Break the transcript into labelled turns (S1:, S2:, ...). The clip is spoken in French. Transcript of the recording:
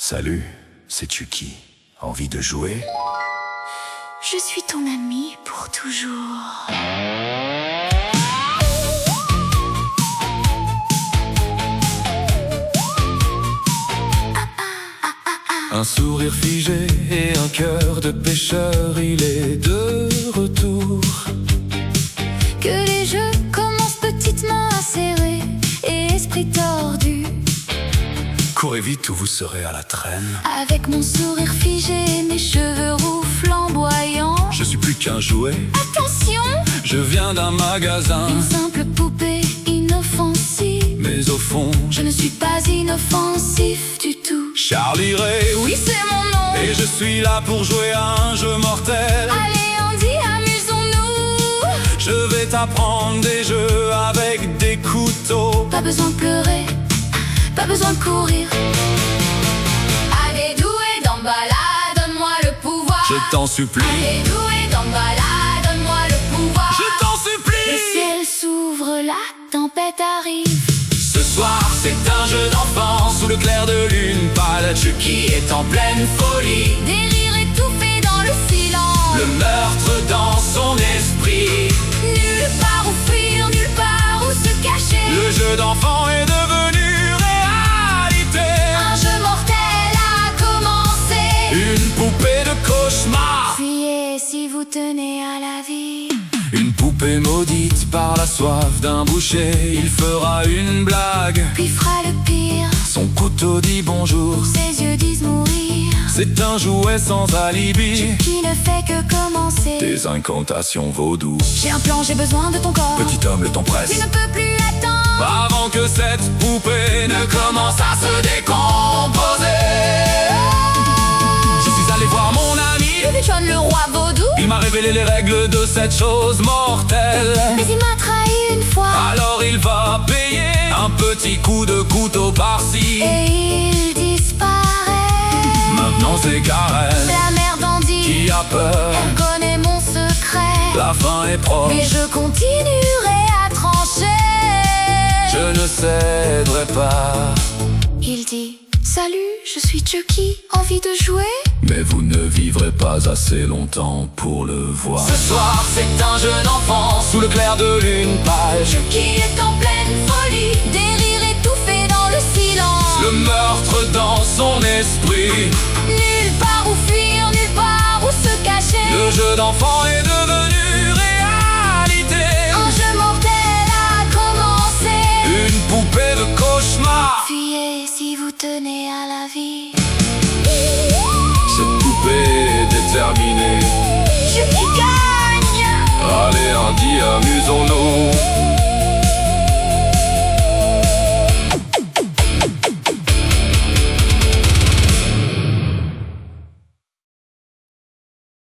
S1: Salut, sais-tu qui? Envie de jouer?
S2: Je suis ton ami pour toujours.
S1: Un sourire figé et un cœur de pêcheur, il est de retour.
S2: Que les jeux commencent petitement à serrer et esprit tordu.
S1: Courez vite ou vous serez à la traîne.
S2: Avec mon sourire figé, mes cheveux roux flamboyants.
S1: Je suis plus qu'un jouet,
S2: Attention,
S1: je viens d'un magasin.
S2: une simple poupée inoffensive.
S1: Mais au fond,
S2: Je ne suis pas inoffensif du tout.
S1: Charlie Ray,
S2: Oui, c'est mon nom.
S1: et je suis là pour jouer à un jeu mortel.
S2: Allez, Andy, amusons-nous.
S1: Je vais t'apprendre des jeux avec des couteaux.
S2: Pas besoin de pleurer, pas besoin de courir. Allez, doué d'emballa, donne-moi le pouvoir.
S1: Je t'en supplie,
S2: Allez, doué d'emballa, donne-moi le pouvoir.
S1: je t'en
S2: Le
S1: supplie.
S2: ciel s'ouvre, la tempête arrive.
S1: Ce soir c'est un jeu d'enfant sous le clair de lune pâle. Chucky est en pleine folie,
S2: Des rires étouffés dans le silence.
S1: le meurtre dans son esprit.
S2: Nulle part où fuir, nulle part où se cacher.
S1: Le jeu d'enfant est devenu réalité.
S2: Un jeu mortel a commencé.
S1: Une poupée de cauchemar,
S2: Fuyez si vous tenez à la vie.
S1: une poupée maudite par la soif d'un boucher. Il fera une blague,
S2: Puis fera le pire.
S1: son couteau dit bonjour.
S2: Ses yeux disent mourir.
S1: C'est un jouet sans alibi,
S2: Qui ne fait que commencer.
S1: des incantations vaudou.
S2: J'ai un plan, j'ai besoin de ton corps.
S1: Petit homme, le temps presse,
S2: Tu ne peux plus attendre.
S1: avant que cette poupée ne commence à se décomposer. Je suis allé voir mon ami,
S2: John le roi vaudou.
S1: il m'a révélé les règles de cette chose mortelle.
S2: Mais il m'a trahi une fois.
S1: Alors il va payer un petit coup de couteau par-ci.
S2: Et il disparaît.
S1: Maintenant c'est Karen
S2: La mère d'Andy,
S1: qui a peur,
S2: elle connaît mon secret.
S1: la fin est proche,
S2: Mais je continuerai à trancher.
S1: je ne céderai pas.
S2: Il dit: salut, je suis Chucky, envie de jouer?
S1: Mais vous ne vivrez pas assez longtemps pour le voir. Ce soir c'est un jeune enfant sous le clair de lune pâle.
S2: Qui est en pleine folie, des rires étouffés dans le silence.
S1: Le meurtre dans son esprit.
S2: Nulle part où fuir, nulle part où se cacher.
S1: Le jeu d'enfant est devenu réalité.
S2: Un jeu mortel a commencé.
S1: Une poupée de cauchemar.
S2: Fuyez si vous tenez à la vie.
S1: Cette poupée est déterminée.
S2: Chucky gagne.
S1: Allez Andy, amusons-nous.